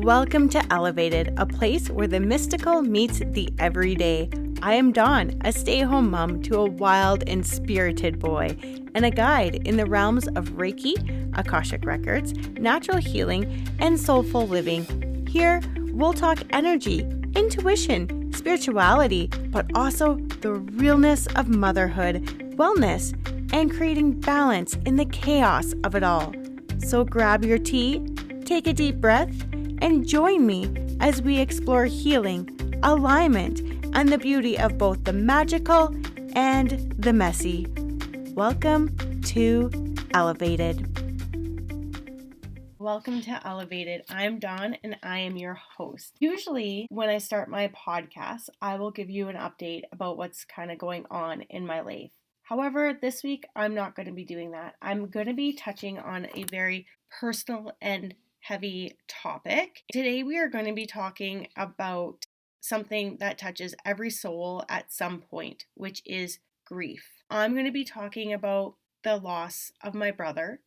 Welcome to Elevated, a place where the mystical meets the everyday. I am Dawn, a stay-at-home mom to a wild and spirited boy, and a guide in the realms of Reiki, Akashic Records, natural healing, and soulful living. Here, we'll talk energy, intuition, spirituality, but also the realness of motherhood, wellness, and creating balance in the chaos of it all. So grab your tea, take a deep breath, and join me as we explore healing, alignment, and the beauty of both the magical and the messy. Welcome to Elevated. Welcome to Elevated. I'm Dawn and I am your host. Usually when I start my podcast, I will give you an update about what's kind of going on in my life. However, this week I'm not going to be doing that. I'm going to be touching on a very personal and heavy topic. Today we are going to be talking about something that touches every soul at some point, which is grief. I'm going to be talking about the loss of my brother.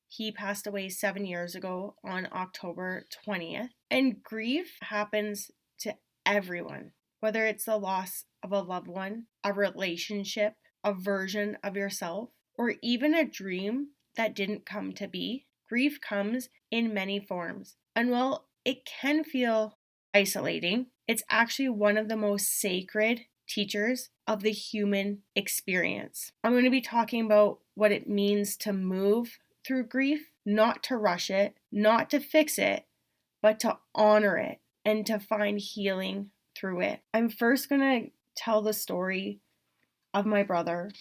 He passed away 7 years ago on October 20th. And grief happens to everyone, whether it's the loss of a loved one, a relationship, a version of yourself, or even a dream that didn't come to be. Grief comes in many forms. And while it can feel isolating, it's actually one of the most sacred teachers of the human experience. I'm going to be talking about what it means to move through grief, not to rush it, not to fix it, but to honor it and to find healing through it. I'm first going to tell the story of my brother,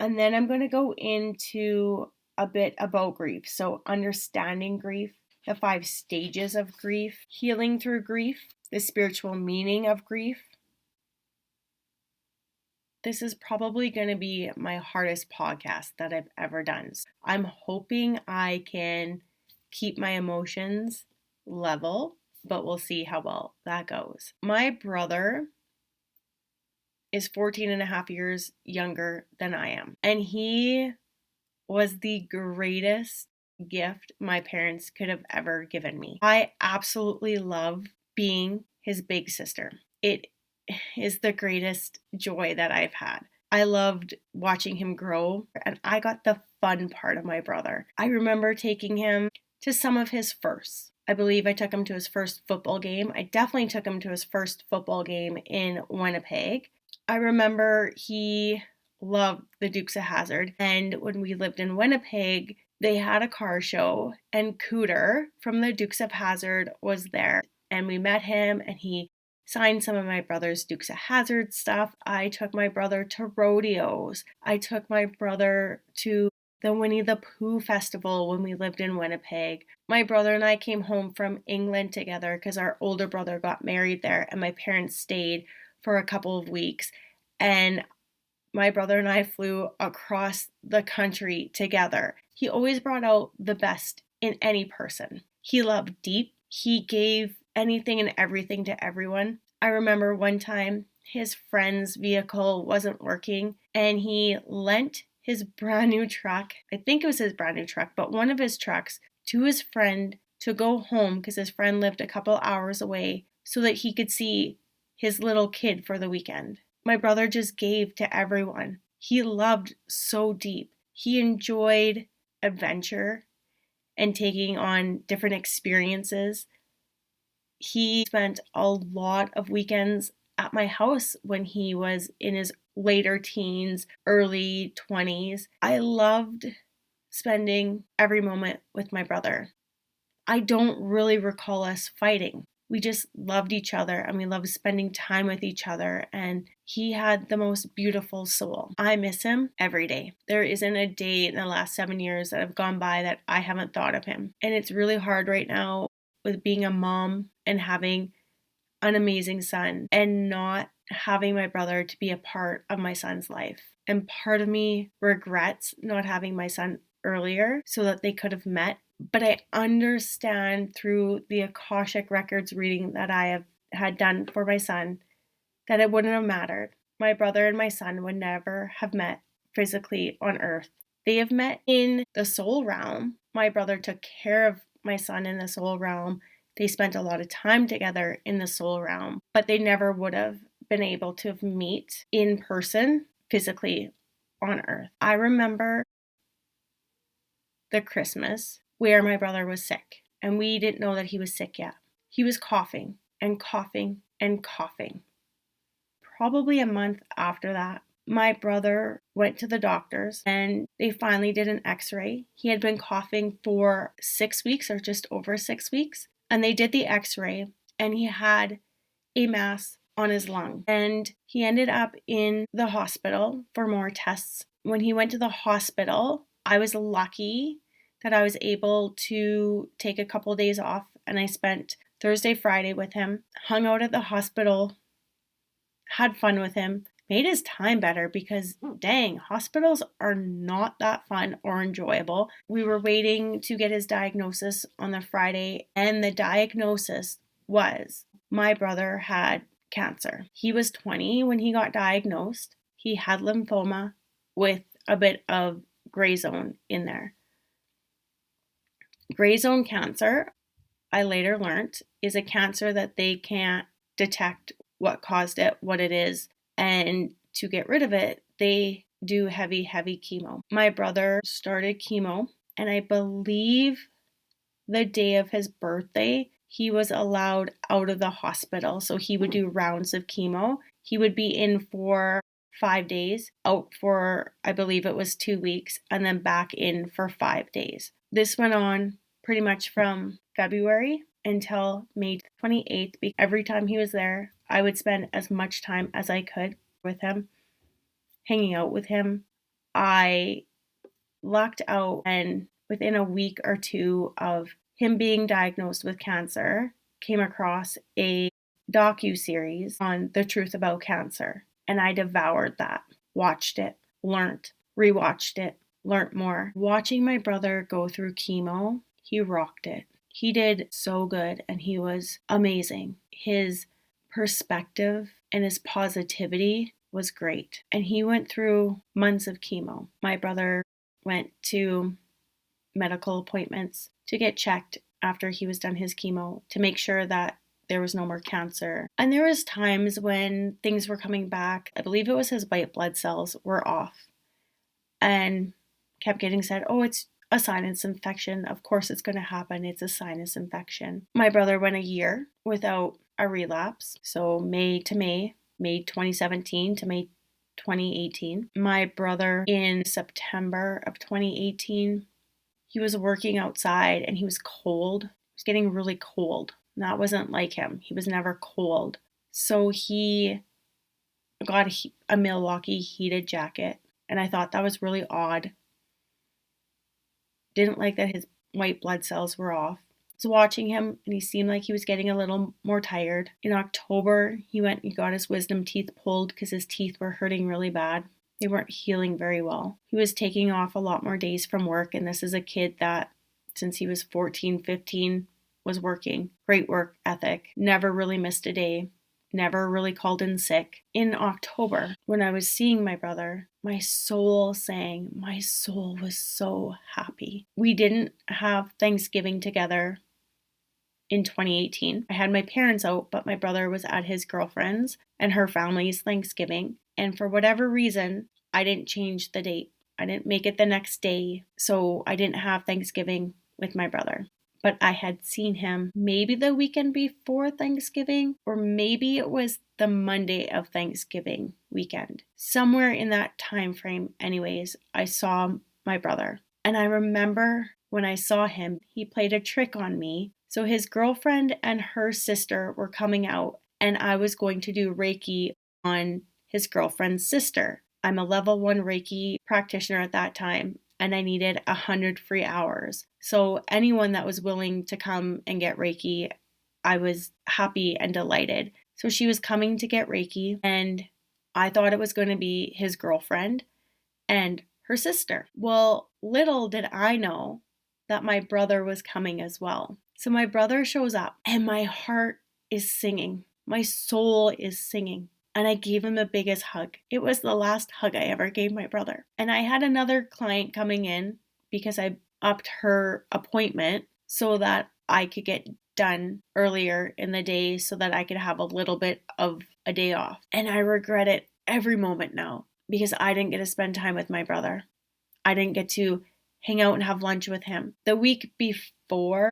and then I'm going to go into a bit about grief. So understanding grief, the 5 stages of grief, healing through grief, the spiritual meaning of grief. This is probably going to be my hardest podcast that I've ever done. I'm hoping I can keep my emotions level, but we'll see how well that goes. My brother is 14 and a half years younger than I am, and he was the greatest gift my parents could have ever given me. I absolutely love being his big sister. It is the greatest joy that I've had. I loved watching him grow, and I got the fun part of my brother. I remember taking him to some of his firsts. I believe I took him to his first football game. I definitely took him to his first football game in Winnipeg. I remember he loved the Dukes of Hazzard, and when we lived in Winnipeg, they had a car show, and Cooter from the Dukes of Hazzard was there, and we met him, and he signed some of my brother's Dukes of Hazzard stuff. I took my brother to rodeos. I took my brother to the Winnie the Pooh festival when we lived in Winnipeg. My brother and I came home from England together because our older brother got married there, and my parents stayed for a couple of weeks, and my brother and I flew across the country together. He always brought out the best in any person. He loved deep. He gave anything and everything to everyone. I remember one time his friend's vehicle wasn't working, and he lent his brand new truck, I think it was his brand new truck, but one of his trucks, to his friend to go home because his friend lived a couple hours away so that he could see his little kid for the weekend. My brother just gave to everyone. He loved so deep. He enjoyed adventure and taking on different experiences. He spent a lot of weekends at my house when he was in his later teens, early 20s. I loved spending every moment with my brother. I don't really recall us fighting. We just loved each other, and we loved spending time with each other, and he had the most beautiful soul. I miss him every day. There isn't a day in the last 7 years that have gone by that I haven't thought of him. And it's really hard right now with being a mom and having an amazing son and not having my brother to be a part of my son's life. And part of me regrets not having my son earlier so that they could have met. But I understand through the Akashic Records reading that I have had done for my son that it wouldn't have mattered. My brother and my son would never have met physically on earth. They have met in the soul realm. My brother took care of my son in the soul realm They spent a lot of time together in the soul realm, but they never would have been able to meet in person physically on earth. I remember the Christmas where my brother was sick, and we didn't know that he was sick yet. He was coughing and coughing and coughing. Probably a month after that, my brother went to the doctors and they finally did an x-ray. He had been coughing for 6 weeks or just over 6 weeks. And they did the x-ray and he had a mass on his lung. And he ended up in the hospital for more tests. When he went to the hospital, I was lucky that I was able to take a couple days off, and I spent Thursday, Friday with him, hung out at the hospital, had fun with him, made his time better because dang, hospitals are not that fun or enjoyable. We were waiting to get his diagnosis on the Friday, and the diagnosis was my brother had cancer. He was 20 when he got diagnosed. He had lymphoma with a bit of gray zone in there. Gray zone cancer, I later learned, is a cancer that they can't detect what caused it, what it is, and to get rid of it, they do heavy chemo. My brother started chemo, and I believe the day of his birthday, he was allowed out of the hospital. So he would do rounds of chemo. He would be in for 5 days, out for, I believe it was 2 weeks, and then back in for 5 days. This went on pretty much from February until May 28th. Every time he was there, I would spend as much time as I could with him, hanging out with him. I lucked out, and within a week or two of him being diagnosed with cancer, came across a docu-series on the truth about cancer. And I devoured that, watched it, learned, rewatched it, learned more. Watching my brother go through chemo, he rocked it. He did so good, and he was amazing. His perspective and his positivity was great. And he went through months of chemo. My brother went to medical appointments to get checked after he was done his chemo to make sure that there was no more cancer. And there was times when things were coming back. I believe it was his white blood cells were off and kept getting said, oh, it's a sinus infection. Of course it's going to happen. It's a sinus infection. My brother went a year without a relapse. So May 2017 to May 2018. My brother in September of 2018, he was working outside and he was cold. It was getting really cold. And that wasn't like him. He was never cold. So he got a Milwaukee heated jacket. And I thought that was really odd. Didn't like that his white blood cells were off. I was watching him and he seemed like he was getting a little more tired. In October, he went and got his wisdom teeth pulled because his teeth were hurting really bad. They weren't healing very well. He was taking off a lot more days from work, and this is a kid that since he was 14, 15 was working. Great work ethic. Never really missed a day. Never really called in sick. In October, when I was seeing my brother, my soul sang. My soul was so happy. We didn't have Thanksgiving together in 2018. I had my parents out, but my brother was at his girlfriend's and her family's Thanksgiving. And for whatever reason, I didn't change the date. I didn't make it the next day. So I didn't have Thanksgiving with my brother. But I had seen him maybe the weekend before Thanksgiving, or maybe it was the Monday of Thanksgiving weekend. Somewhere in that time frame, anyways, I saw my brother. And I remember when I saw him, he played a trick on me. So his girlfriend and her sister were coming out, and I was going to do Reiki on his girlfriend's sister. I'm a level 1 Reiki practitioner at that time, and I needed 100 free hours. So anyone that was willing to come and get Reiki, I was happy and delighted. So she was coming to get Reiki, and I thought it was going to be his girlfriend and her sister. Well, little did I know that my brother was coming as well. So my brother shows up, and my heart is singing. My soul is singing. And I gave him the biggest hug. It was the last hug I ever gave my brother. And I had another client coming in because I upped her appointment so that I could get done earlier in the day so that I could have a little bit of a day off. And I regret it every moment now because I didn't get to spend time with my brother. I didn't get to hang out and have lunch with him. The week before,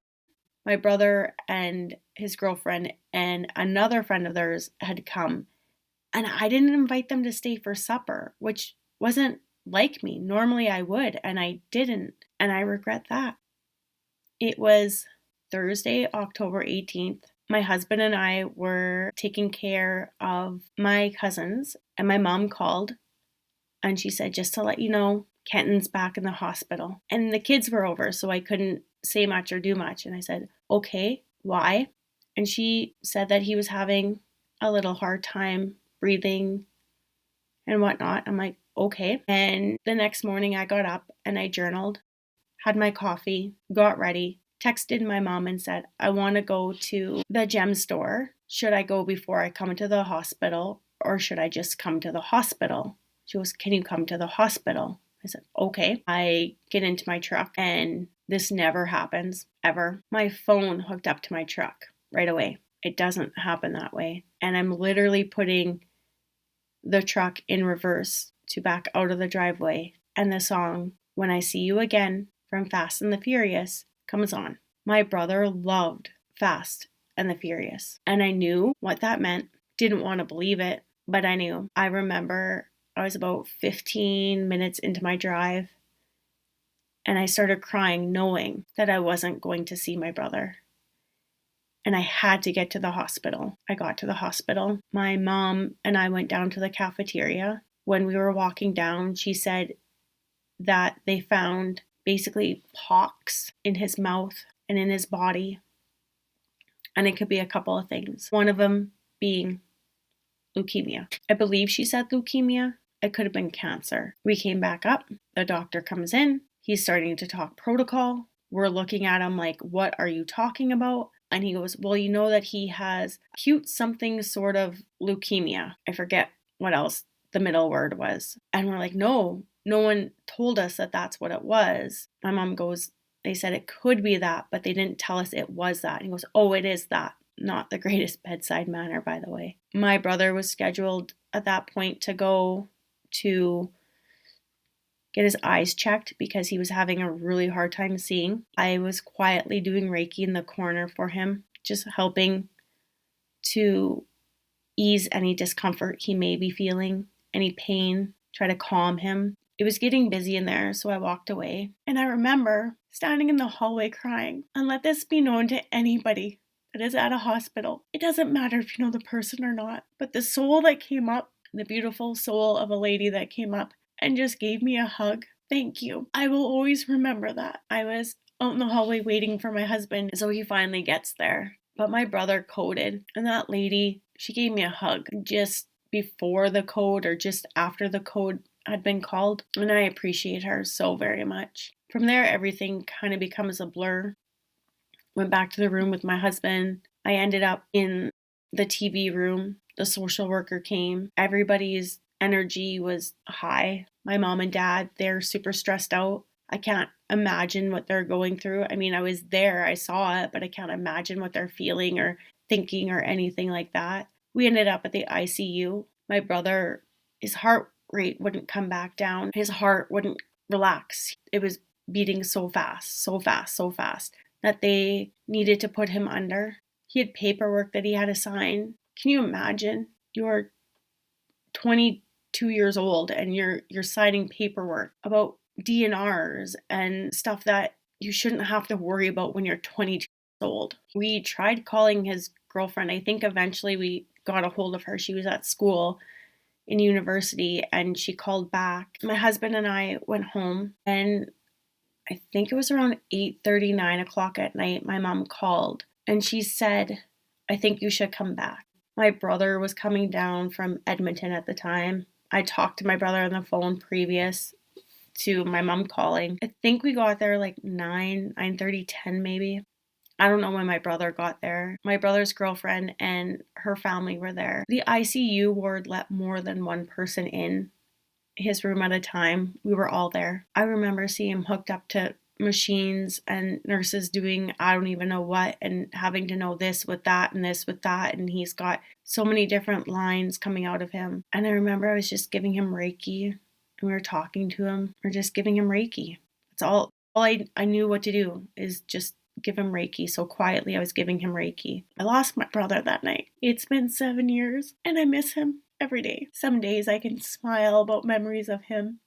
my brother and his girlfriend and another friend of theirs had come, and I didn't invite them to stay for supper, which wasn't like me. Normally I would, and I didn't, and I regret that. It was Thursday, October 18th. My husband and I were taking care of my cousins, and my mom called, and she said, just to let you know, Kenton's back in the hospital. And the kids were over, so I couldn't say much or do much. And I said, okay, why? And she said that he was having a little hard time breathing and whatnot. I'm like, okay. And the next morning I got up and I journaled, had my coffee, got ready, texted my mom and said, I want to go to the gem store. Should I go before I come to the hospital, or should I just come to the hospital? She goes, can you come to the hospital? I said, okay. I get into my truck, and this never happens, ever. My phone hooked up to my truck right away. It doesn't happen that way. And I'm literally putting the truck in reverse to back out of the driveway. And the song, When I See You Again from Fast and the Furious, comes on. My brother loved Fast and the Furious. And I knew what that meant. Didn't want to believe it, but I knew. I remember I was about 15 minutes into my drive, and I started crying knowing that I wasn't going to see my brother. And I had to get to the hospital. I got to the hospital. My mom and I went down to the cafeteria. When we were walking down, she said that they found basically pox in his mouth and in his body. And it could be a couple of things. One of them being leukemia. I believe she said leukemia. It could have been cancer. We came back up. The doctor comes in. He's starting to talk protocol. We're looking at him like, what are you talking about? And he goes, well, you know that he has acute something sort of leukemia. I forget what else the middle word was. And we're like, no one told us that that's what it was. My mom goes, they said it could be that, but they didn't tell us it was that. And he goes, oh, it is that. Not the greatest bedside manner, by the way. My brother was scheduled at that point to go to get his eyes checked because he was having a really hard time seeing. I was quietly doing Reiki in the corner for him, just helping to ease any discomfort he may be feeling, any pain, try to calm him. It was getting busy in there, so I walked away. And I remember standing in the hallway crying. And let this be known to anybody that is at a hospital. It doesn't matter if you know the person or not, but the soul that came up, the beautiful soul of a lady that came up and just gave me a hug. Thank you. I will always remember that. I was out in the hallway waiting for my husband, so he finally gets there. But my brother coded, and that lady, she gave me a hug just before the code or just after the code had been called, and I appreciate her so very much. From there, everything kind of becomes a blur. Went back to the room with my husband. I ended up in the TV room. The social worker came. Everybody's energy was high. My mom and dad, they're super stressed out. I can't imagine what they're going through. I mean, I was there, I saw it, but I can't imagine what they're feeling or thinking or anything like that. We ended up at the ICU. My brother, his heart rate wouldn't come back down. His heart wouldn't relax. It was beating so fast, so fast, so fast that they needed to put him under. He had paperwork that he had to sign. Can you imagine? You're 22 years old and you're signing paperwork about DNRs and stuff that you shouldn't have to worry about when you're 22 years old. We tried calling his girlfriend. I think eventually we got a hold of her. She was at school in university and she called back. My husband and I went home, and I think it was around 8:30, 9 o'clock at night, my mom called and she said, I think you should come back. My brother was coming down from Edmonton at the time. I talked to my brother on the phone previous to my mom calling. I think we got there like 9:30, 10 maybe. I don't know when my brother got there. My brother's girlfriend and her family were there. The ICU ward let more than one person in his room at a time. We were all there. I remember seeing him hooked up to machines and nurses doing I don't even know what, and having to know this with that and this with that, and he's got so many different lines coming out of him. And I remember I was just giving him Reiki, and we were talking to him. We're just giving him Reiki. That's all I knew what to do, is just give him Reiki. So quietly I was giving him Reiki. I lost my brother that night. It's been 7 years and I miss him every day. Some days I can smile about memories of him,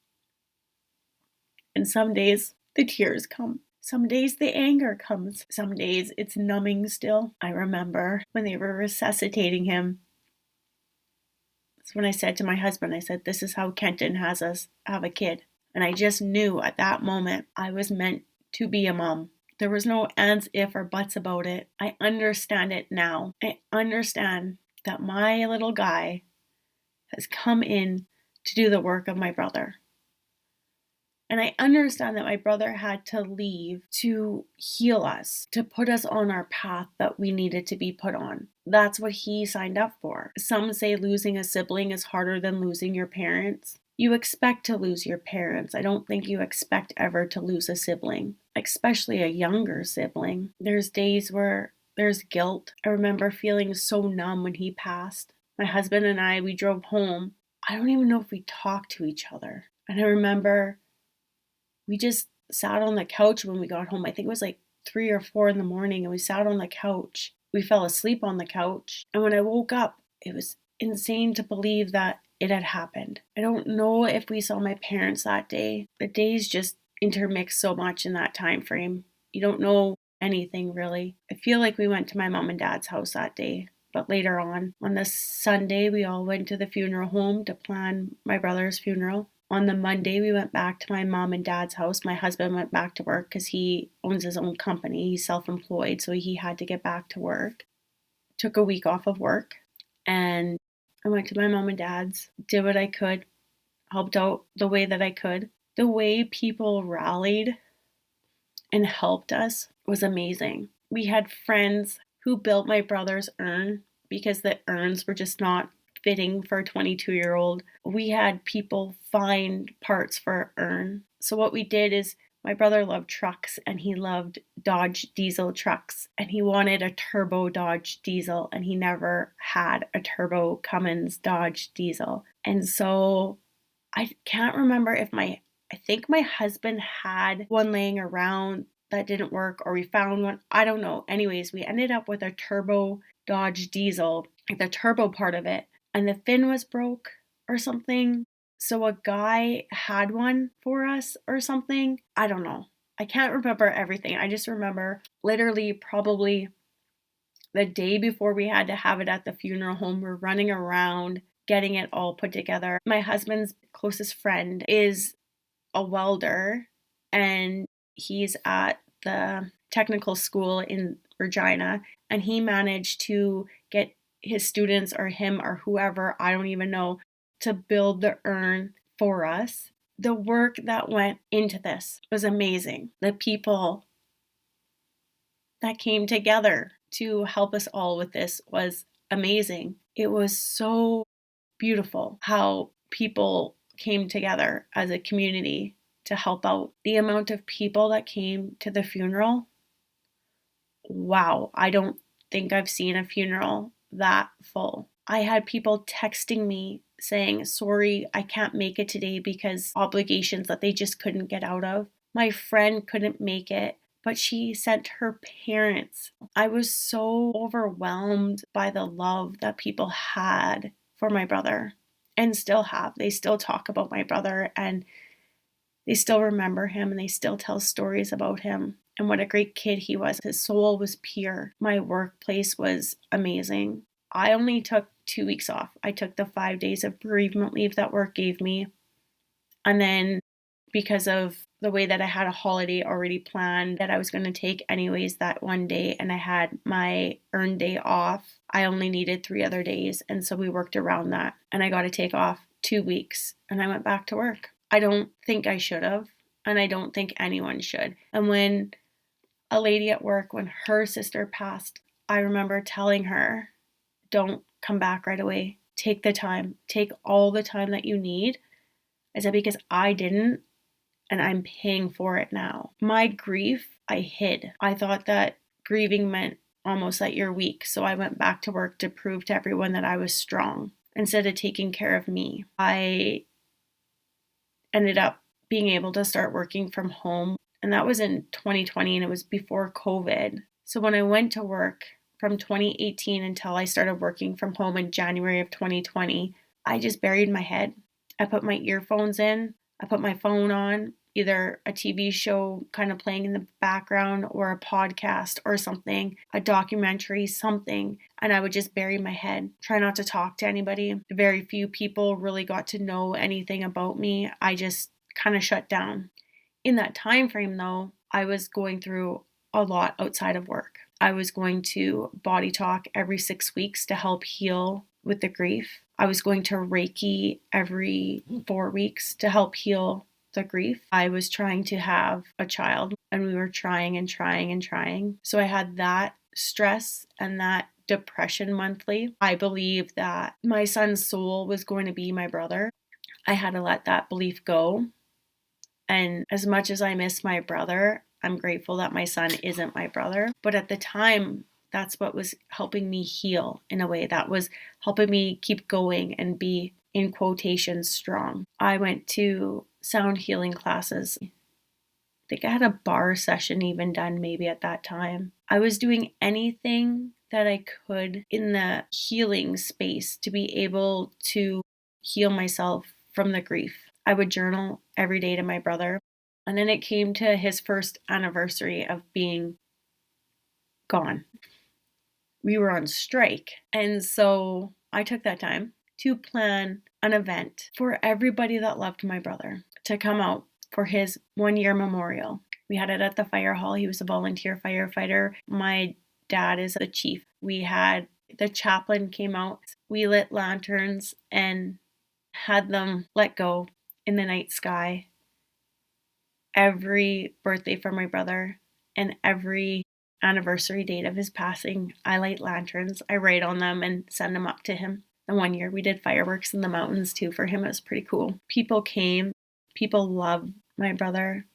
and some days the tears come. Some days the anger comes. Some days it's numbing still. I remember when they were resuscitating him. That's when I said to my husband, I said, this is how Kenton has us have a kid. And I just knew at that moment I was meant to be a mom. There was no ands, if, or buts about it. I understand it now. I understand that my little guy has come in to do the work of my brother. And I understand that my brother had to leave to heal us, to put us on our path that we needed to be put on. That's what he signed up for. Some say losing a sibling is harder than losing your parents. You expect to lose your parents. I don't think you expect ever to lose a sibling, especially a younger sibling. There's days where there's guilt. I remember feeling so numb when he passed. My husband and I, we drove home. I don't even know if we talked to each other. And I remember we just sat on the couch when we got home. I think it was like 3 or 4 in the morning, and we sat on the couch. We fell asleep on the couch. And when I woke up, it was insane to believe that it had happened. I don't know if we saw my parents that day. The days just intermix so much in that time frame. You don't know anything really. I feel like we went to my mom and dad's house that day. But later on the Sunday, we all went to the funeral home to plan my brother's funeral. On the Monday, we went back to my mom and dad's house. My husband went back to work because he owns his own company. He's self-employed, so he had to get back to work. Took a week off of work, and I went to my mom and dad's, did what I could, helped out the way that I could. The way people rallied and helped us was amazing. We had friends who built my brother's urn because the urns were just not fitting for a 22-year-old. We had people find parts for our urn. So what we did is, my brother loved trucks, and he loved Dodge diesel trucks, and he wanted a turbo Dodge diesel, and he never had a turbo Cummins Dodge diesel. And so I can't remember if I think my husband had one laying around that didn't work, or we found one. I don't know. Anyways, we ended up with a turbo Dodge diesel, like the turbo part of it, and the fin was broke or something. So a guy had one for us or something. I don't know. I can't remember everything. I just remember literally probably the day before we had to have it at the funeral home, we're running around getting it all put together. My husband's closest friend is a welder, and he's at the technical school in Regina, and he managed to get his students, or him or whoever, I don't even know, to build the urn for us. The work that went into this was amazing. The people that came together to help us all with this was amazing. It was so beautiful how people came together as a community to help out. The amount of people that came to the funeral, wow, I don't think I've seen a funeral that full. I had people texting me saying, sorry, I can't make it today because obligations that they just couldn't get out of. My friend couldn't make it, but she sent her parents. I was so overwhelmed by the love that people had for my brother, and still have. They still talk about my brother, and they still remember him, and they still tell stories about him and what a great kid he was. His soul was pure. My workplace was amazing. I only took 2 weeks off. I took the 5 days of bereavement leave that work gave me. And then because of the way that I had a holiday already planned that I was going to take anyways that one day, and I had my earned day off, I only needed 3 other days. And so we worked around that, and I got to take off 2 weeks, and I went back to work. I don't think I should have, and I don't think anyone should. And when a lady at work, when her sister passed, I remember telling her, don't come back right away. Take the time. Take all the time that you need. I said, because I didn't, and I'm paying for it now. My grief, I hid. I thought that grieving meant almost that you're weak. So I went back to work to prove to everyone that I was strong instead of taking care of me. I ended up being able to start working from home, and that was in 2020, and it was before COVID. So when I went to work from 2018 until I started working from home in January of 2020, I just buried my head. I put my earphones in, I put my phone on, either a TV show kind of playing in the background or a podcast or something, a documentary, something, and I would just bury my head, try not to talk to anybody. Very few people really got to know anything about me. I just kind of shut down. In that time frame though, I was going through a lot outside of work. I was going to body talk every 6 weeks to help heal with the grief. I was going to Reiki every 4 weeks to help heal the grief. I was trying to have a child, and we were trying and trying and trying. So I had that stress and that depression monthly. I believed that my son's soul was going to be my brother. I had to let that belief go. And as much as I miss my brother, I'm grateful that my son isn't my brother. But at the time, that's what was helping me heal in a way. That was helping me keep going and be, in quotations, strong. I went to sound healing classes. I think I had a bar session even done maybe at that time. I was doing anything that I could in the healing space to be able to heal myself from the grief. I would journal every day to my brother. And then it came to his first anniversary of being gone. We were on strike. And so I took that time to plan an event for everybody that loved my brother to come out for his 1-year memorial. We had it at the fire hall. He was a volunteer firefighter. My dad is the chief. We had the chaplain came out. We lit lanterns and had them let go in the night sky. Every birthday for my brother and every anniversary date of his passing, I light lanterns. I write on them and send them up to him. And 1 year we did fireworks in the mountains too for him. It was pretty cool. People came. People loved my brother.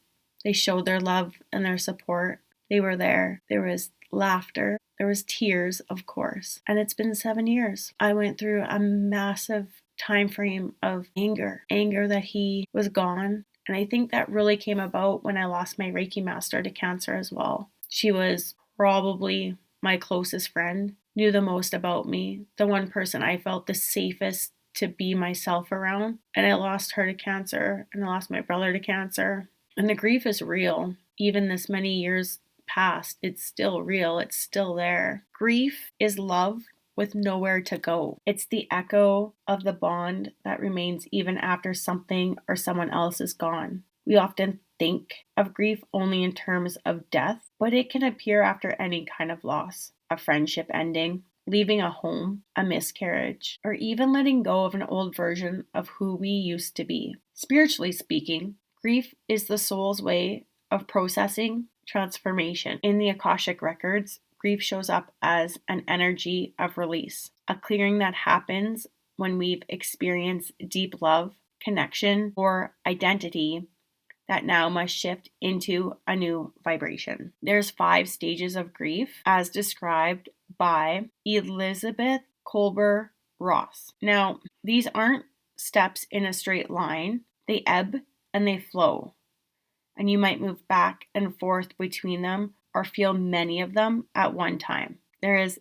They showed their love and their support. They were there. There was laughter. There was tears, of course. And it's been 7 years. I went through a massive time frame of anger that he was gone. And I think that really came about when I lost my Reiki master to cancer as well. She was probably my closest friend, knew the most about me, the one person I felt the safest to be myself around. And I lost her to cancer, and I lost my brother to cancer. And the grief is real. Even this many years past, it's still real. It's still there. Grief is love with nowhere to go. It's the echo of the bond that remains even after something or someone else is gone. We often think of grief only in terms of death, but it can appear after any kind of loss, a friendship ending, leaving a home, a miscarriage, or even letting go of an old version of who we used to be. Spiritually speaking, grief is the soul's way of processing transformation. In the Akashic records, grief shows up as an energy of release, a clearing that happens when we've experienced deep love, connection, or identity that now must shift into a new vibration. There's 5 stages of grief as described by Elizabeth Kolber-Ross. Now, these aren't steps in a straight line. They ebb and they flow. And you might move back and forth between them or feel many of them at one time. There is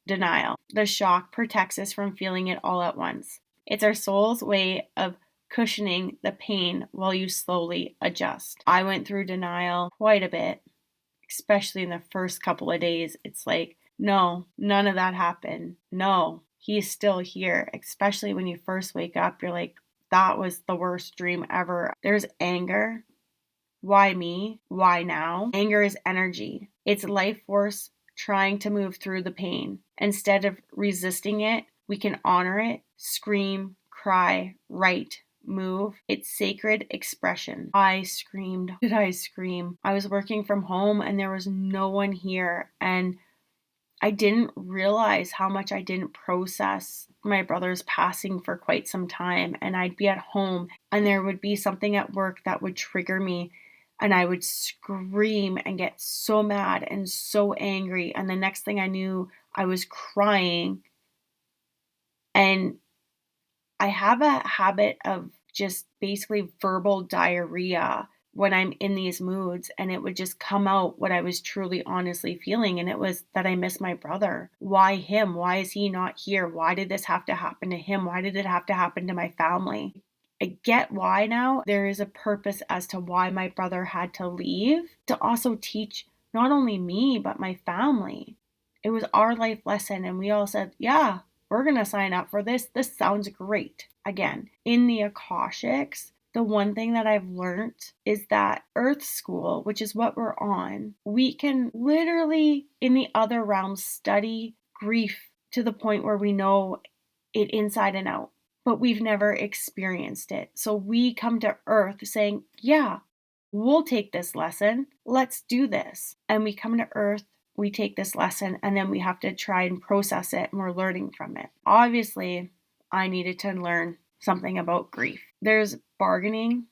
denial. The shock protects us from feeling it all at once. It's our soul's way of cushioning the pain while you slowly adjust. I went through denial quite a bit, especially in the first couple of days. It's like, no, none of that happened. No, he's still here. Especially when you first wake up, you're like, that was the worst dream ever. There's anger. Why me? Why now? Anger is energy. It's life force trying to move through the pain. Instead of resisting it, we can honor it, scream, cry, write, move. It's sacred expression. I screamed. Did I scream? I was working from home and there was no one here. And I didn't realize how much I didn't process my brother's passing for quite some time. And I'd be at home and there would be something at work that would trigger me. And I would scream and get so mad and so angry. And the next thing I knew, I was crying. And I have a habit of just basically verbal diarrhea when I'm in these moods, and it would just come out what I was truly honestly feeling. And it was that I miss my brother. Why him? Why is he not here? Why did this have to happen to him? Why did it have to happen to my family? I get why now. There is a purpose as to why my brother had to leave, to also teach not only me, but my family. It was our life lesson, and we all said, yeah, we're going to sign up for this. This sounds great. Again, in the Akashics, the one thing that I've learned is that Earth School, which is what we're on, we can literally in the other realms study grief to the point where we know it inside and out, but we've never experienced it. So we come to Earth saying, yeah, we'll take this lesson. Let's do this. And we come to Earth, we take this lesson, and then we have to try and process it, and we're learning from it. Obviously, I needed to learn something about grief. There's bargaining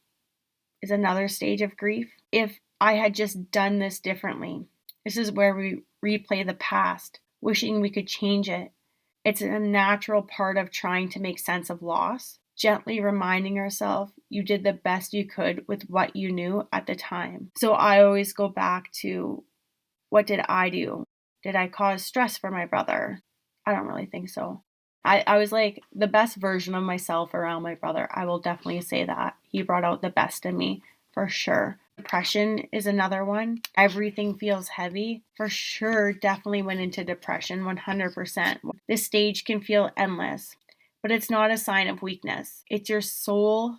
is another stage of grief. If I had just done this differently, this is where we replay the past, wishing we could change it. It's a natural part of trying to make sense of loss, gently reminding ourselves you did the best you could with what you knew at the time. So I always go back to, what did I do? Did I cause stress for my brother? I don't really think so. I was like the best version of myself around my brother. I will definitely say that. He brought out the best in me, for sure. Depression is another one. Everything feels heavy. For sure, definitely went into depression, 100%. This stage can feel endless, but it's not a sign of weakness. It's your soul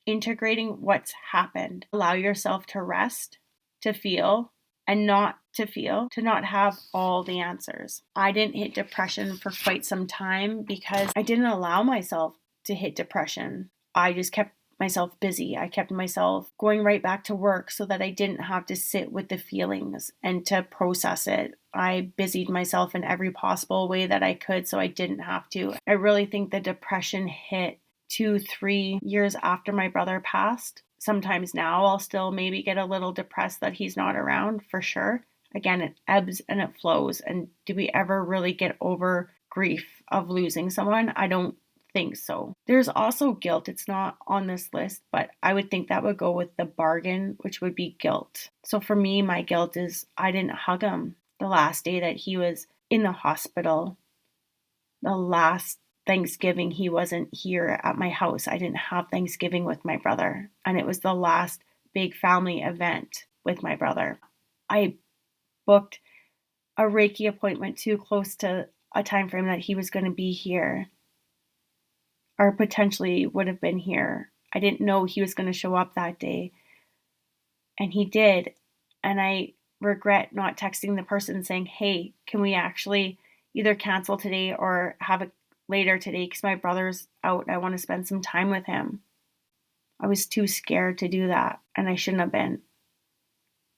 integrating what's happened. Allow yourself to rest, to feel, and not to feel, to not have all the answers. I didn't hit depression for quite some time because I didn't allow myself to hit depression. I just kept myself busy. I kept myself going right back to work so that I didn't have to sit with the feelings and to process it. I busied myself in every possible way that I could so I didn't have to. I really think the depression hit 2-3 years after my brother passed. Sometimes now I'll still maybe get a little depressed that he's not around, for sure. Again, it ebbs and it flows. And do we ever really get over grief of losing someone? I don't think so. There's also guilt. It's not on this list, but I would think that would go with the bargain, which would be guilt. So for me, my guilt is I didn't hug him the last day that he was in the hospital. The last Thanksgiving, he wasn't here at my house. I didn't have Thanksgiving with my brother. And it was the last big family event with my brother. I booked a Reiki appointment too close to a time frame that he was going to be here, or potentially would have been here. I didn't know he was going to show up that day. And he did. And I regret not texting the person saying, hey, can we actually either cancel today or have it later today because my brother's out. I want to spend some time with him. I was too scared to do that, and I shouldn't have been.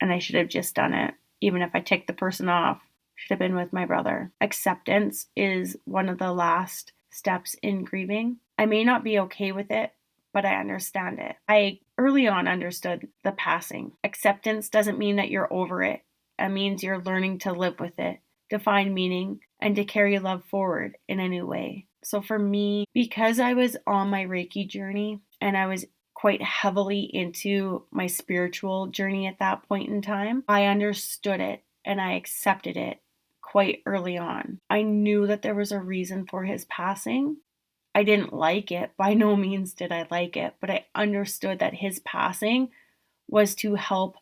And I should have just done it. Even if I ticked the person off, should have been with my brother. Acceptance is one of the last steps in grieving. I may not be okay with it, but I understand it. I early on understood the passing. Acceptance doesn't mean that you're over it. It means you're learning to live with it, to find meaning, and to carry love forward in a new way. So for me, because I was on my Reiki journey and I was quite heavily into my spiritual journey at that point in time, I understood it and I accepted it quite early on. I knew that there was a reason for his passing. I didn't like it. By no means did I like it, but I understood that his passing was to help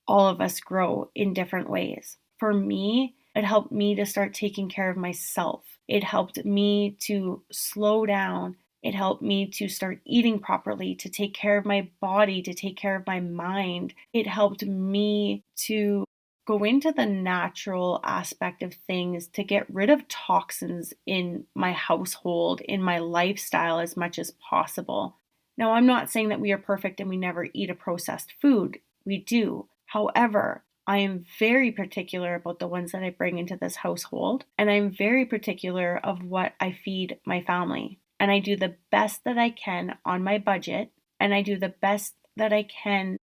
all of us grow in different ways. For me, it helped me to start taking care of myself. It helped me to slow down. It helped me to start eating properly, to take care of my body, to take care of my mind. It helped me to go into the natural aspect of things, to get rid of toxins in my household, in my lifestyle as much as possible. Now, I'm not saying that we are perfect and we never eat a processed food. We do. However, I am very particular about the ones that I bring into this household, and I'm very particular of what I feed my family. And I do the best that I can on my budget, and I do the best that I can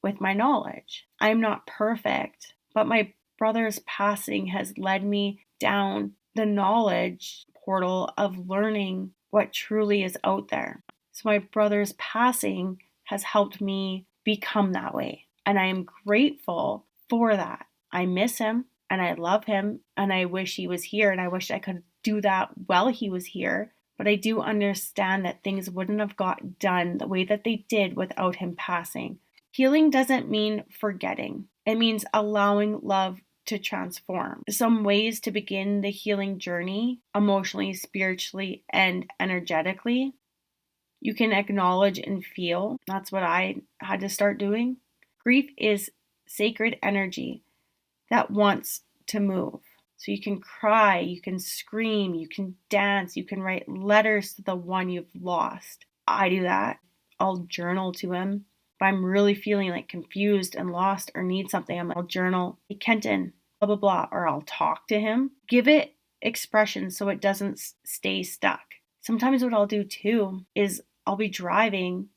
with my knowledge. I'm not perfect, but my brother's passing has led me down the knowledge portal of learning what truly is out there. So my brother's passing has helped me become that way. And I am grateful for that. I miss him and I love him and I wish he was here and I wish I could do that while he was here. But I do understand that things wouldn't have got done the way that they did without him passing. Healing doesn't mean forgetting. It means allowing love to transform. Some ways to begin the healing journey, emotionally, spiritually, and energetically. You can acknowledge and feel. That's what I had to start doing. Grief is sacred energy that wants to move. So you can cry, you can scream, you can dance, you can write letters to the one you've lost. I do that. I'll journal to him. If I'm really feeling like confused and lost or need something, I'll journal, hey, Kenton, blah, blah, blah, or I'll talk to him. Give it expression so it doesn't stay stuck. Sometimes what I'll do too is I'll be driving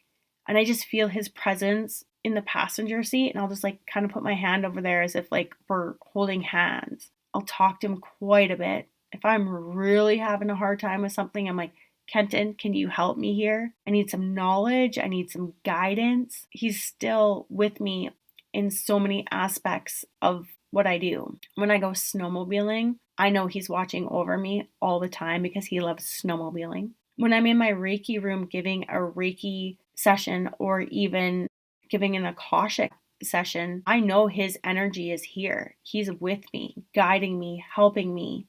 and I just feel his presence in the passenger seat and I'll just like kind of put my hand over there as if like we're holding hands. I'll talk to him quite a bit. If I'm really having a hard time with something, I'm like, Kenton, can you help me here? I need some knowledge. I need some guidance. He's still with me in so many aspects of what I do. When I go snowmobiling, I know he's watching over me all the time because he loves snowmobiling. When I'm in my Reiki room giving a Reiki session or even giving an Akashic session, I know his energy is here. He's with me, guiding me, helping me,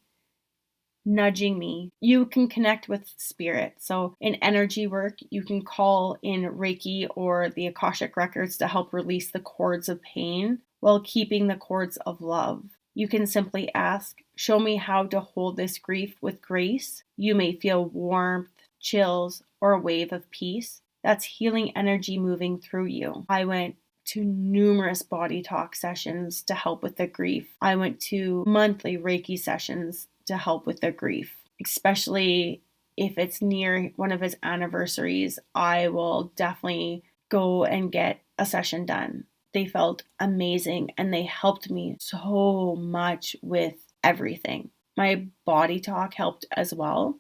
nudging me. You can connect with spirit. So in energy work, you can call in Reiki or the Akashic records to help release the cords of pain while keeping the cords of love. You can simply ask, show me how to hold this grief with grace. You may feel warmth, chills, or a wave of peace. That's healing energy moving through you. I went to numerous body talk sessions to help with the grief. I went to monthly Reiki sessions to help with the grief, especially if it's near one of his anniversaries. I will definitely go and get a session done. They felt amazing and they helped me so much with everything. My body talk helped as well.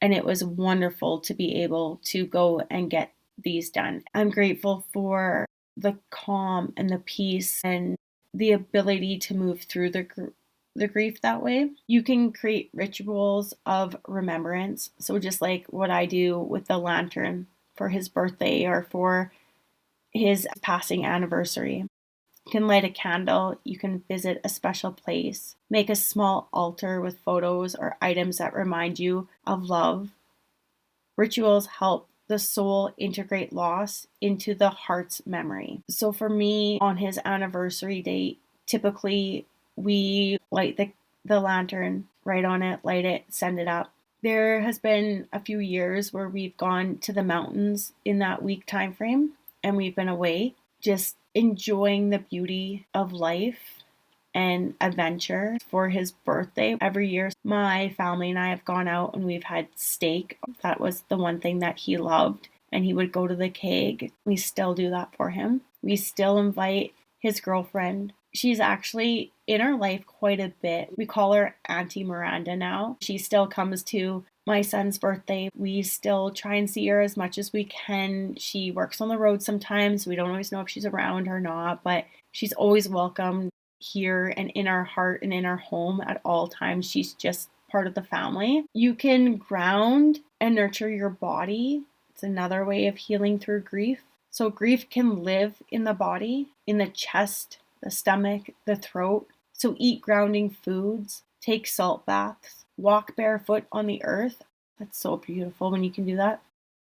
And it was wonderful to be able to go and get these done. I'm grateful for the calm and the peace and the ability to move through the grief that way. You can create rituals of remembrance. So just like what I do with the lantern for his birthday or for his passing anniversary. You can light a candle, you can visit a special place, make a small altar with photos or items that remind you of love. Rituals help the soul integrate loss into the heart's memory. So for me, on his anniversary date, typically we light the lantern, write on it, light it, send it up. There has been a few years where we've gone to the mountains in that week time frame and we've been away, just enjoying the beauty of life and adventure for his birthday. Every year, my family and I have gone out and we've had steak. That was the one thing that he loved. And he would go to the keg. We still do that for him. We still invite his girlfriend. She's actually in our life quite a bit. We call her Auntie Miranda now. She still comes to my son's birthday. We still try and see her as much as we can. She works on the road sometimes. We don't always know if she's around or not, but she's always welcome here and in our heart and in our home at all times. She's just part of the family. You can ground and nurture your body. It's another way of healing through grief. So grief can live in the body, in the chest, the stomach, the throat. So eat grounding foods, take salt baths, walk barefoot on the earth. That's so beautiful when you can do that.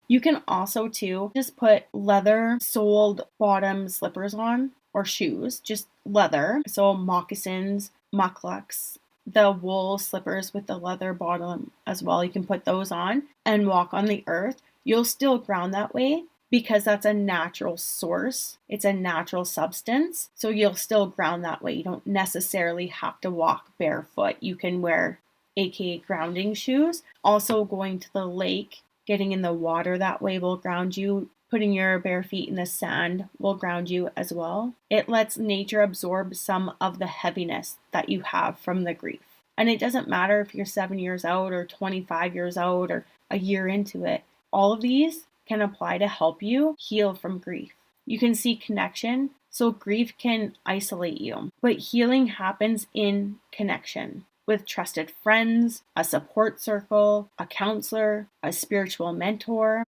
You can also too just put leather soled bottom slippers on or shoes, just leather. So moccasins, mucklucks, the wool slippers with the leather bottom as well. You can put those on and walk on the earth. You'll still ground that way, because that's a natural source. It's a natural substance. So you'll still ground that way. You don't necessarily have to walk barefoot. You can wear aka grounding shoes. Also, going to the lake, getting in the water that way will ground you. Putting your bare feet in the sand will ground you as well. It lets nature absorb some of the heaviness that you have from the grief. And it doesn't matter if you're 7 years out or 25 years out or a year into it. All of these can apply to help you heal from grief. You can see connection. So grief can isolate you, but healing happens in connection with trusted friends, a support circle, a counselor, a spiritual mentor.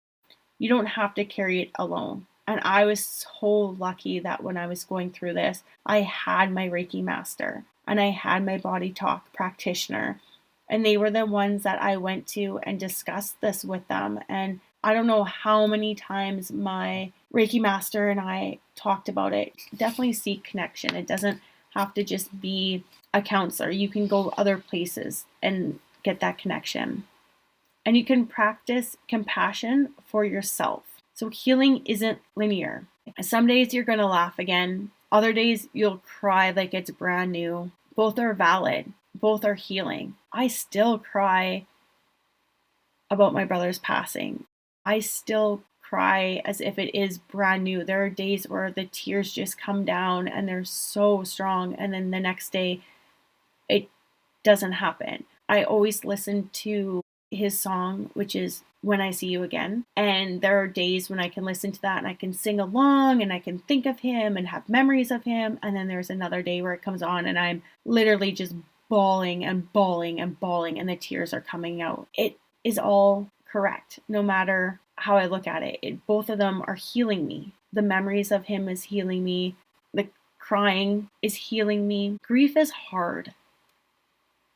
You don't have to carry it alone. And I was so lucky that when I was going through this, I had my Reiki master and I had my body talk practitioner. And they were the ones that I went to and discussed this with them. And I don't know how many times my Reiki master and I talked about it. Definitely seek connection. It doesn't have to just be a counselor. You can go other places and get that connection. And you can practice compassion for yourself. So healing isn't linear. Some days you're going to laugh again. Other days you'll cry like it's brand new. Both are valid. Both are healing. I still cry about my brother's passing. I still cry as if it is brand new. There are days where the tears just come down and they're so strong. And then the next day, it doesn't happen. I always listen to his song, which is When I See You Again. And there are days when I can listen to that and I can sing along and I can think of him and have memories of him. And then there's another day where it comes on and I'm literally just bawling and bawling and bawling and the tears are coming out. It is all correct, no matter how I look at it. Both of them are healing me. The memories of him is healing me. The crying is healing me. Grief is hard.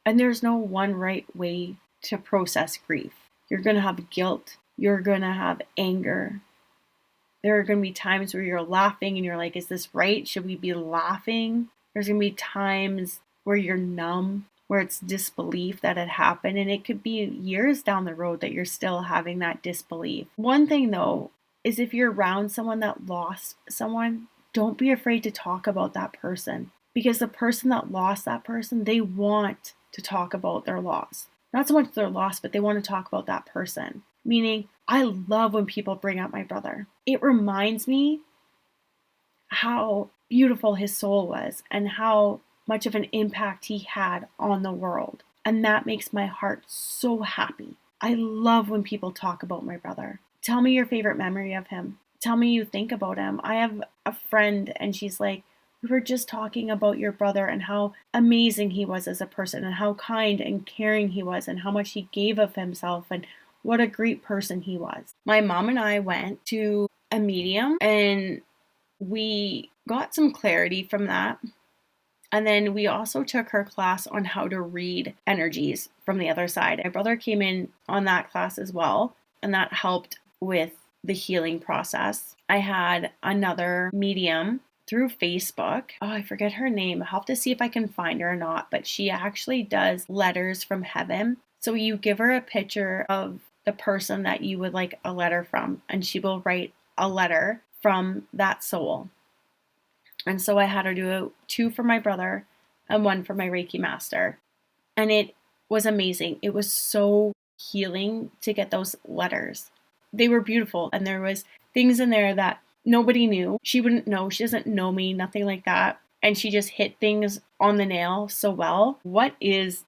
And there's no one right way to process grief. You're going to have guilt. You're going to have anger. There are going to be times where you're laughing and you're like, is this right? Should we be laughing? There's going to be times where you're numb, where it's disbelief that it happened. And it could be years down the road that you're still having that disbelief. One thing though, is if you're around someone that lost someone, don't be afraid to talk about that person. Because the person that lost that person, they want to talk about their loss. Not so much their loss, but they want to talk about that person. Meaning, I love when people bring up my brother. It reminds me how beautiful his soul was and how much of an impact he had on the world. And that makes my heart so happy. I love when people talk about my brother. Tell me your favorite memory of him. Tell me you think about him. I have a friend and she's like, we were just talking about your brother and how amazing he was as a person and how kind and caring he was and how much he gave of himself and what a great person he was. My mom and I went to a medium and we got some clarity from that. And then we also took her class on how to read energies from the other side. My brother came in on that class as well, and that helped with the healing process. I had another medium through Facebook. Oh, I forget her name. I'll have to see if I can find her or not, but she actually does letters from heaven. So you give her a picture of the person that you would like a letter from, and she will write a letter from that soul. And so I had her do 2 for my brother and 1 for my Reiki master. And it was amazing. It was so healing to get those letters. They were beautiful. And there was things in there that nobody knew. She wouldn't know. She doesn't know me, nothing like that. And she just hit things on the nail so well. What is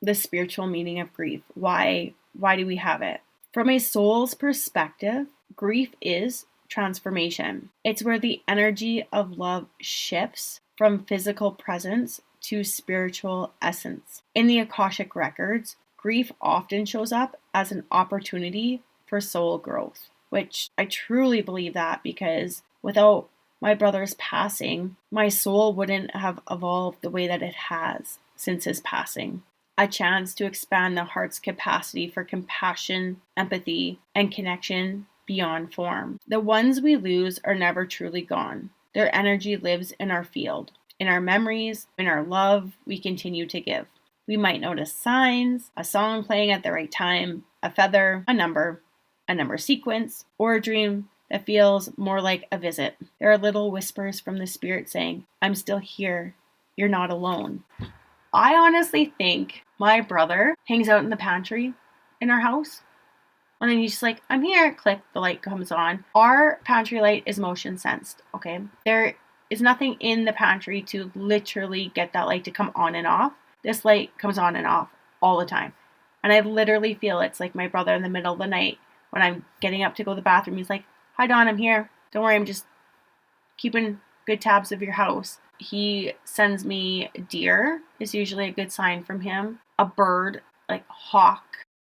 the spiritual meaning of grief? Why do we have it? From a soul's perspective, grief is transformation. It's where the energy of love shifts from physical presence to spiritual essence. In the Akashic records, grief often shows up as an opportunity for soul growth, which I truly believe that, because without my brother's passing, my soul wouldn't have evolved the way that it has since his passing. A chance to expand the heart's capacity for compassion, empathy, and connection beyond form. The ones we lose are never truly gone. Their energy lives in our field, in our memories, in our love we continue to give. We might notice signs, a song playing at the right time, a feather, a number sequence, or a dream that feels more like a visit. There are little whispers from the spirit saying, I'm still here. You're not alone. I honestly think my brother hangs out in the pantry in our house. And then he's just like, I'm here. Click, the light comes on. Our pantry light is motion sensed, okay? There is nothing in the pantry to literally get that light to come on and off. This light comes on and off all the time. And I literally feel it's like my brother in the middle of the night when I'm getting up to go to the bathroom. He's like, hi, Dawn, I'm here. Don't worry, I'm just keeping good tabs of your house. He sends me deer is usually a good sign from him. A bird, like hawk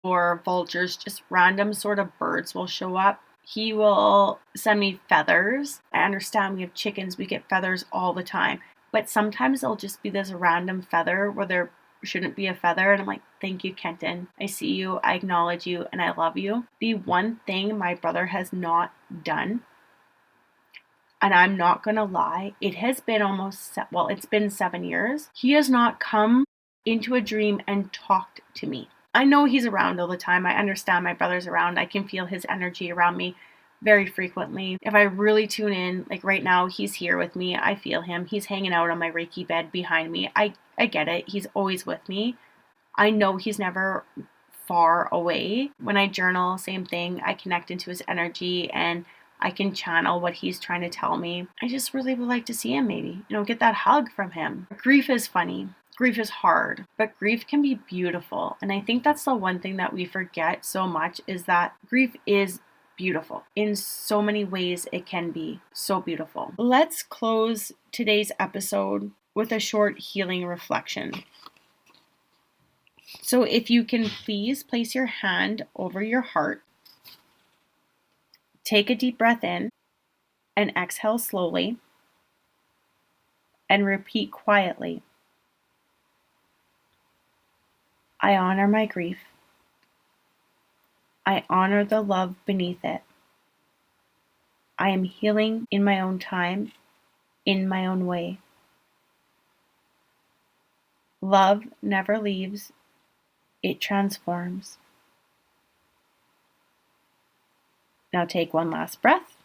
or vultures, just random sort of birds will show up. He will send me feathers. I understand we have chickens, we get feathers all the time. But sometimes it'll just be this random feather where there shouldn't be a feather. And I'm like, thank you, Kenton. I see you, I acknowledge you, and I love you. The one thing my brother has not done, and I'm not going to lie, it has been it's been 7 years. He has not come into a dream and talked to me. I know he's around all the time. I understand my brother's around. I can feel his energy around me very frequently. If I really tune in, like right now, he's here with me. I feel him. He's hanging out on my Reiki bed behind me. I get it. He's always with me. I know he's never far away. When I journal, same thing. I connect into his energy and I can channel what he's trying to tell me. I just really would like to see him maybe, get that hug from him. Grief is funny. Grief is hard, but grief can be beautiful. And I think that's the one thing that we forget so much is that grief is beautiful. In so many ways, it can be so beautiful. Let's close today's episode with a short healing reflection. So if you can please place your hand over your heart, take a deep breath in and exhale slowly and repeat quietly. I honor my grief. I honor the love beneath it. I am healing in my own time, in my own way. Love never leaves, it transforms. Now take one last breath.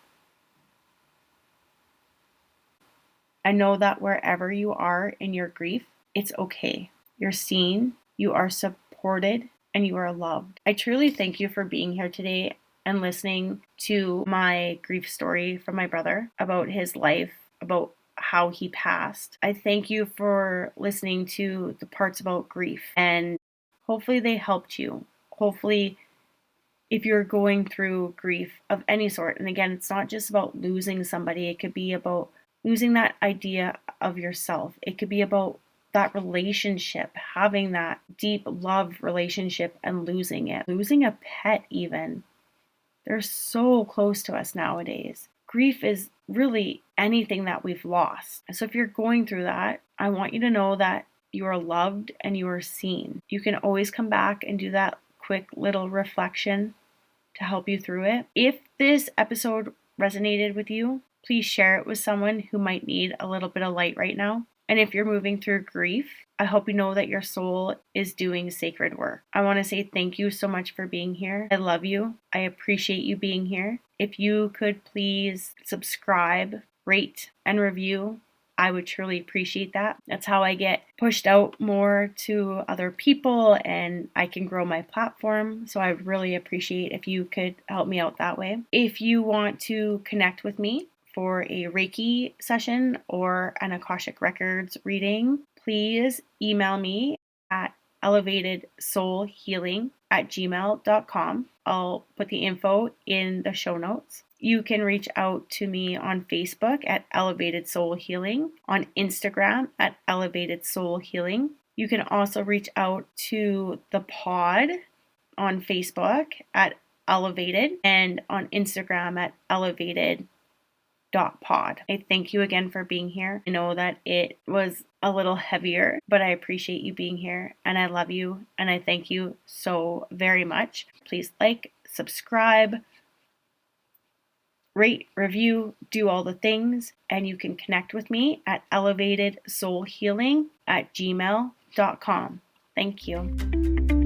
I know that wherever you are in your grief, it's okay. You're seen, you are supported, and you are loved. I truly thank you for being here today and listening to my grief story from my brother about his life, about how he passed. I thank you for listening to the parts about grief, and hopefully they helped you. Hopefully, if you're going through grief of any sort, and again, it's not just about losing somebody, it could be about losing that idea of yourself. It could be about that relationship, having that deep love relationship and losing it. Losing a pet even. They're so close to us nowadays. Grief is really anything that we've lost. So if you're going through that, I want you to know that you are loved and you are seen. You can always come back and do that quick little reflection to help you through it. If this episode resonated with you, please share it with someone who might need a little bit of light right now. And if you're moving through grief, I hope you know that your soul is doing sacred work. I want to say thank you so much for being here. I love you. I appreciate you being here. If you could please subscribe, rate, and review, I would truly appreciate that. That's how I get pushed out more to other people and I can grow my platform. So I really appreciate if you could help me out that way. If you want to connect with me for a Reiki session or an Akashic Records reading, please email me at elevatedsoulhealing@gmail.com. I'll put the info in the show notes. You can reach out to me on Facebook at Elevated Soul Healing, on Instagram at Elevated Soul Healing. You can also reach out to the pod on Facebook at Elevated and on Instagram at elevatedpod. I thank you again for being here. I know that it was a little heavier, but I appreciate you being here and I love you and I thank you so very much. Please like, subscribe, rate, review, do all the things, and you can connect with me at elevatedsoulhealing@gmail.com. Thank you.